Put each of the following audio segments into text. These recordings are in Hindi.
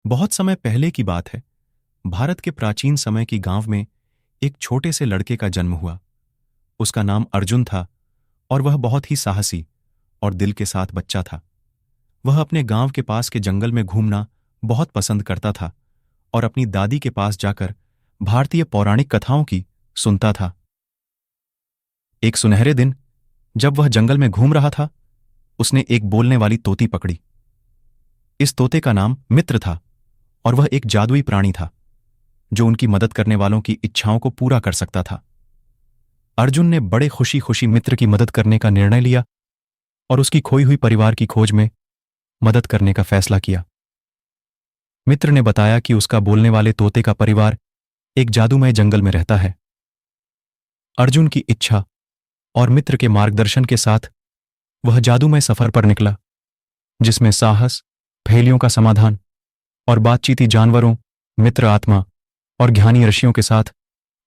बहुत समय पहले की बात है। भारत के प्राचीन समय की गांव में एक छोटे से लड़के का जन्म हुआ। उसका नाम अर्जुन था और वह बहुत ही साहसी और दिल के साथ बच्चा था। वह अपने गांव के पास के जंगल में घूमना बहुत पसंद करता था और अपनी दादी के पास जाकर भारतीय पौराणिक कथाओं की सुनता था। एक सुनहरे दिन जब वह जंगल में घूम रहा था, उसने एक बोलने वाली तोती पकड़ी। इस तोते का नाम मित्र था और वह एक जादुई प्राणी था जो उनकी मदद करने वालों की इच्छाओं को पूरा कर सकता था। अर्जुन ने बड़े खुशी खुशी मित्र की मदद करने का निर्णय लिया और उसकी खोई हुई परिवार की खोज में मदद करने का फैसला किया। मित्र ने बताया कि उसका बोलने वाले तोते का परिवार एक जादूमय जंगल में रहता है। अर्जुन की इच्छा और मित्र के मार्गदर्शन के साथ वह जादूमय सफर पर निकला, जिसमें साहस, पहेलियों का समाधान और बातचीती जानवरों, मित्र आत्मा और ज्ञानी ऋषियों के साथ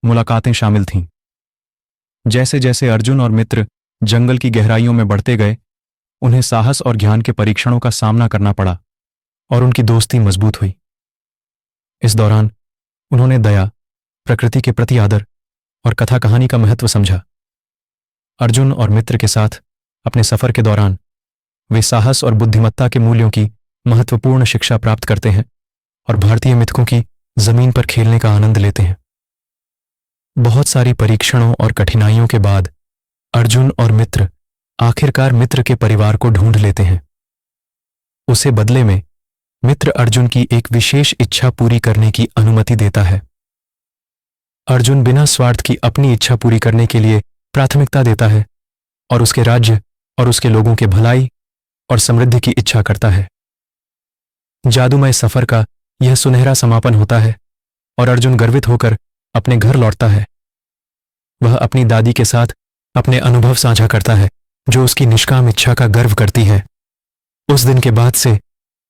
मुलाकातें शामिल थीं। जैसे जैसे अर्जुन और मित्र जंगल की गहराइयों में बढ़ते गए, उन्हें साहस और ज्ञान के परीक्षणों का सामना करना पड़ा और उनकी दोस्ती मजबूत हुई। इस दौरान उन्होंने दया, प्रकृति के प्रति आदर और कथा कहानी का महत्व समझा। अर्जुन और मित्र के साथ अपने सफर के दौरान वे साहस और बुद्धिमत्ता के मूल्यों की महत्वपूर्ण शिक्षा प्राप्त करते हैं और भारतीय मिथकों की जमीन पर खेलने का आनंद लेते हैं। बहुत सारी परीक्षणों और कठिनाइयों के बाद अर्जुन और मित्र आखिरकार मित्र के परिवार को ढूंढ लेते हैं। उसे बदले में मित्र अर्जुन की एक विशेष इच्छा पूरी करने की अनुमति देता है। अर्जुन बिना स्वार्थ की अपनी इच्छा पूरी करने के लिए प्राथमिकता देता है और उसके राज्य और उसके लोगों के भलाई और समृद्धि की इच्छा करता है। जादूमय सफर का यह सुनहरा समापन होता है और अर्जुन गर्वित होकर अपने घर लौटता है। वह अपनी दादी के साथ अपने अनुभव साझा करता है, जो उसकी निष्काम इच्छा का गर्व करती है। उस दिन के बाद से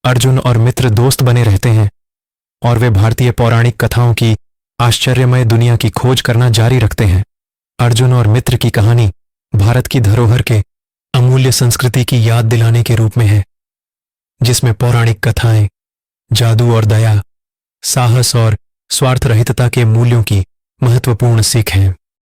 अर्जुन और मित्र दोस्त बने रहते हैं और वे भारतीय पौराणिक कथाओं की आश्चर्यमय दुनिया की खोज करना जारी रखते हैं। अर्जुन और मित्र की कहानी भारत की धरोहर के अमूल्य संस्कृति की याद दिलाने के रूप में है, जिसमें पौराणिक कथाएं जादू और दया, साहस और स्वार्थरहितता के मूल्यों की महत्वपूर्ण सीख हैं।